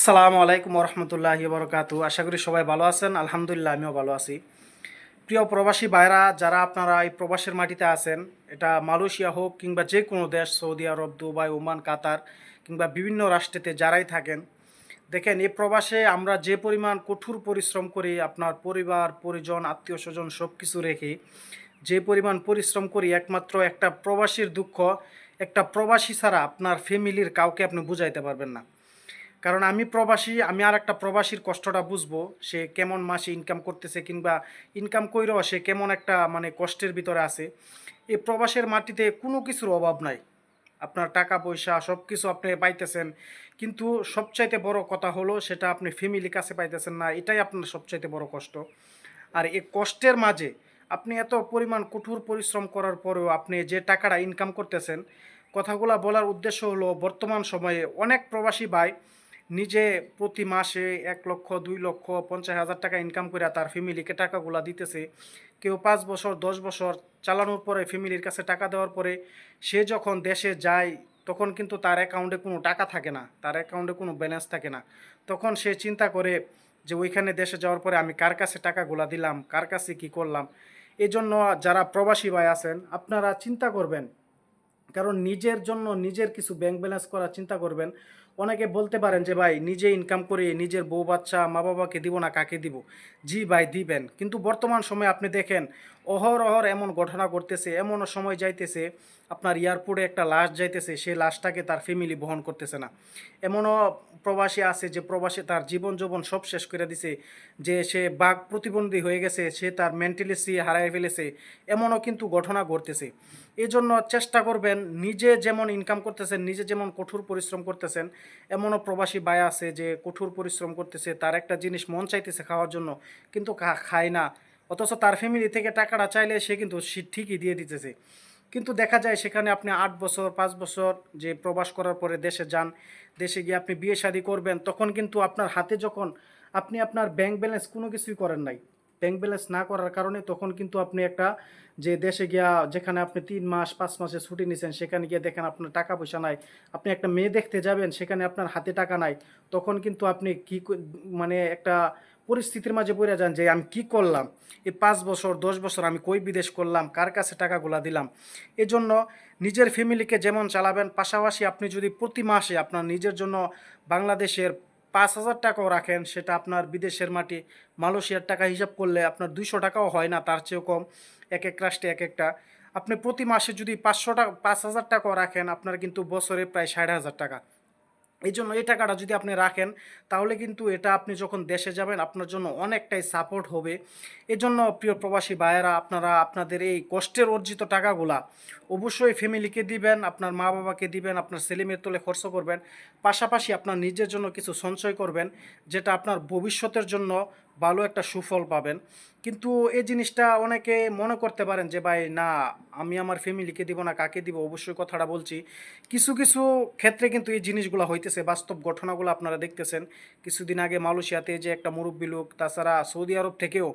আসসালামু আলাইকুম রহমতুল্লাহি বরকাতু। আশা করি সবাই ভালো আছেন। আলহামদুলিল্লাহ আমিও ভালো আছি। প্রিয় প্রবাসী ভাইরা, যারা আপনারা এই প্রবাসের মাটিতে আছেন, এটা মালয়েশিয়া হোক কিংবা যে কোনো দেশ, সৌদি আরব, দুবাই, ওমান, কাতার কিংবা বিভিন্ন রাষ্ট্রেতে যারাই থাকেন, দেখেন এই প্রবাসে আমরা যে পরিমাণ কঠোর পরিশ্রম করি, আপনার পরিবার পরিজন আত্মীয় স্বজন সব কিছু রেখে যে পরিমাণ পরিশ্রম করি, একমাত্র একটা প্রবাসীর দুঃখ, একটা প্রবাসী ছাড়া আপনার ফ্যামিলির কাউকে আপনি বুঝাইতে পারবেন না। কারণ আমি প্রবাসী, আমি আর একটা প্রবাসীর কষ্টটা বুঝবো। সে কেমন মাসে ইনকাম করতেছে কিংবা ইনকাম কইরেও সে কেমন একটা মানে কষ্টের ভিতরে আছে। এই প্রবাসের মাটিতে কোনো কিছুর অভাব নাই। আপনার টাকা পয়সা সব কিছু আপনি পাইতেছেন, কিন্তু সবচাইতে বড় কথা হলো সেটা আপনি ফ্যামিলির কাছে পাইতেছেন না। এটাই আপনার সবচাইতে বড় কষ্ট। আর এই কষ্টের মাঝে আপনি এত পরিমাণ কঠোর পরিশ্রম করার পরেও আপনি যে টাকাটা ইনকাম করতেছেন, কথাগুলো বলার উদ্দেশ্য হলো বর্তমান সময়ে অনেক প্রবাসী ভাই নিজে প্রতি মাসে 1 লক্ষ 2 লক্ষ 50,000 টাকা ইনকাম করে তার ফ্যামিলিকে টাকাগুলা দিতেছে। কেউ 5 বছর 10 বছর চালানোর পরে ফ্যামিলির কাছে টাকা দেওয়ার পরে সে যখন দেশে যায়, তখন কিন্তু তার অ্যাকাউন্টে কোনো টাকা থাকে না, তার অ্যাকাউন্টে কোনো ব্যালেন্স থাকে না। তখন সে চিন্তা করে যে ওইখানে দেশে যাওয়ার পরে আমি কার কাছে টাকাগুলা দিলাম, কার কাছে কি করলাম। এই জন্য যারা প্রবাসী ভাই আছেন আপনারা চিন্তা করবেন, কারণ নিজের জন্য নিজের কিছু ব্যাংক ব্যালেন্স করার চিন্তা করবেন। অনেকে বলতে পারেন যে ভাই নিজে ইনকাম করে নিজের বউ বাচ্চা মা বাবাকে দিব না কাকে দিব। জি ভাই দিবেন, কিন্তু বর্তমান সময়ে আপনি দেখেন অহর এমন ঘটনা ঘটতেছে, এমনও সময় যাইতেছে আপনার এয়ারপোর্টে একটা লাশ যাইতেছে, সেই লাশটাকে তার ফ্যামিলি বহন করতেছে না। এমনও প্রবাসী আছে যে প্রবাসী তার জীবন যৌবন সব শেষ করে দিছে, যে সে বাক প্রতিবন্ধী হয়ে গেছে, সে তার মেন্টালিটি হারায় ফেলেছে। এমনও কিন্তু ঘটনা ঘটতেছে। এই জন্য চেষ্টা করবেন, নিজে যেমন ইনকাম করতেছেন, নিজে যেমন কঠোর পরিশ্রম করতেছেন, এমনও প্রবাসী ভাই আছে যে কঠোর পরিশ্রম করতেছে, তার একটা জিনিস মন চাইতেছে খাওয়ার জন্য কিন্তু খায় না, অথচ তার ফ্যামিলি থেকে টাকাটা চাইলে সে কিন্তু সে ঠিকই দিয়ে দিতেছে। কিন্তু দেখা যায় সেখানে আপনি 8 বছর 5 বছর যে প্রবাস করার পরে দেশে যান, দেশে গিয়ে আপনি বিয়ে শাদী করবেন, তখন কিন্তু আপনার হাতে যখন আপনি আপনার ব্যাংক ব্যালেন্স কোনো কিছুই করেন নাই, ব্যাংক ব্যালেন্স না করার কারণে তখন কিন্তু আপনি একটা যে দেশে গিয়া যেখানে আপনি 3 মাস 5 মাসের ছুটি নিছেন, সেখানে গিয়ে দেখেন আপনার টাকা পয়সা নাই। আপনি একটা মেয়ে দেখতে যাবেন, সেখানে আপনার হাতে টাকা নাই। তখন কিন্তু আপনি মানে একটা পরিস্থিতির মাঝে পড়ে যান যে আমি কি করলাম, এই 5 বছর 10 বছর আমি কই বিদেশ করলাম, কার কাছে টাকাগুলা দিলাম। এজন্য নিজের ফ্যামিলিকে যেমন চালাবেন, পাশাপাশি আপনি যদি প্রতি মাসে আপনার নিজের জন্য বাংলাদেশের 5,000 টাকাও রাখেন, সেটা আপনার বিদেশের মাটি মালয়েশিয়ার টাকা হিসাব করলে আপনার 200 টাকাও হয় না, তার চেয়েও কম। এক এক রাষ্ট্রে এক একটা। আপনি প্রতি মাসে যদি 5,000 টাকাও রাখেন, আপনার কিন্তু বছরে প্রায় 60,000 টাকা। এই জন্য এই টাকাটা যদি আপনি রাখেন, তাহলে কিন্তু এটা আপনি যখন দেশে যাবেন আপনার জন্য অনেকটাই সাপোর্ট হবে। এজন্য প্রিয় প্রবাসী ভাইয়েরা, আপনারা আপনাদের এই কষ্টের অর্জিত টাকাগুলা অবশ্যই ফ্যামিলিকে দিবেন, আপনার মা বাবাকে দিবেন, আপনার ছেলেমেয়ের তোলে খরচ করবেন। পাশাপাশি আপনার নিজের জন্য কিছু সঞ্চয় করবেন, যেটা আপনার ভবিষ্যতের জন্য ভালো একটা সুফল পাবেন। কিন্তু এই জিনিসটা অনেকে মনে করতে পারেন যে ভাই না, আমি আমার ফ্যামিলিকে দিব না কাকে দিব। অবশ্যই কথাটা বলছি, কিছু কিছু ক্ষেত্রে কিন্তু এই জিনিসগুলো হইতেছে, বাস্তব ঘটনাগুলো আপনারা দেখতেছেন। কিছুদিন আগে মালয়েশিয়াতে যে একটা মুরব্বী লোক, তাছাড়া সৌদি আরব থেকেও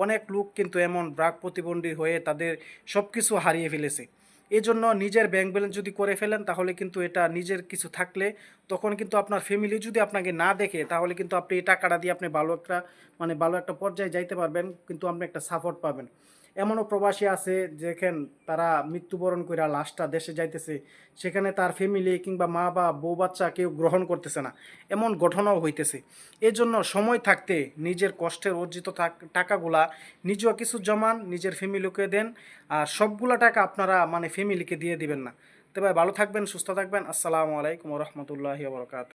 অনেক লোক কিন্তু এমন ব্রাক প্রতিবন্ধী হয়ে তাদের সব কিছু হারিয়ে ফেলেছে। এজন্য নিজের ব্যাংক ব্যালেন্স যদি করে ফেলেন, তাহলে কিন্তু এটা নিজের কিছু থাকলে তখন কিন্তু আপনার ফ্যামিলি যদি আপনাকে না দেখে, তাহলে কিন্তু আপনি এই টাকাটা দিয়ে আপনি ভালো একটা মানে ভালো একটা পর্যায়ে যাইতে পারবেন, কিন্তু আপনি একটা সাপোর্ট পাবেন। এমনও প্রবাসী আছে যেখানে তারা মৃত্যুবরণ করে লাশটা দেশে যাইতেছে, সেখানে তার ফ্যামিলি কিংবা মা বা বউ বাচ্চা কেউ গ্রহণ করতেছে না, এমন ঘটনাও হইতেছে। এজন্য সময় থাকতে নিজের কষ্টের অর্জিত টাকাগুলা নিজেও কিছু জমান, নিজের ফ্যামিলিকে দেন। আর সবগুলা টাকা আপনারা মানে ফ্যামিলিকে দিয়ে দিবেন না। তো ভাই ভালো থাকবেন, সুস্থ থাকবেন। আসসালামু আলাইকুম রহমতুল্লাহি ওয়া বারাকাতুহু।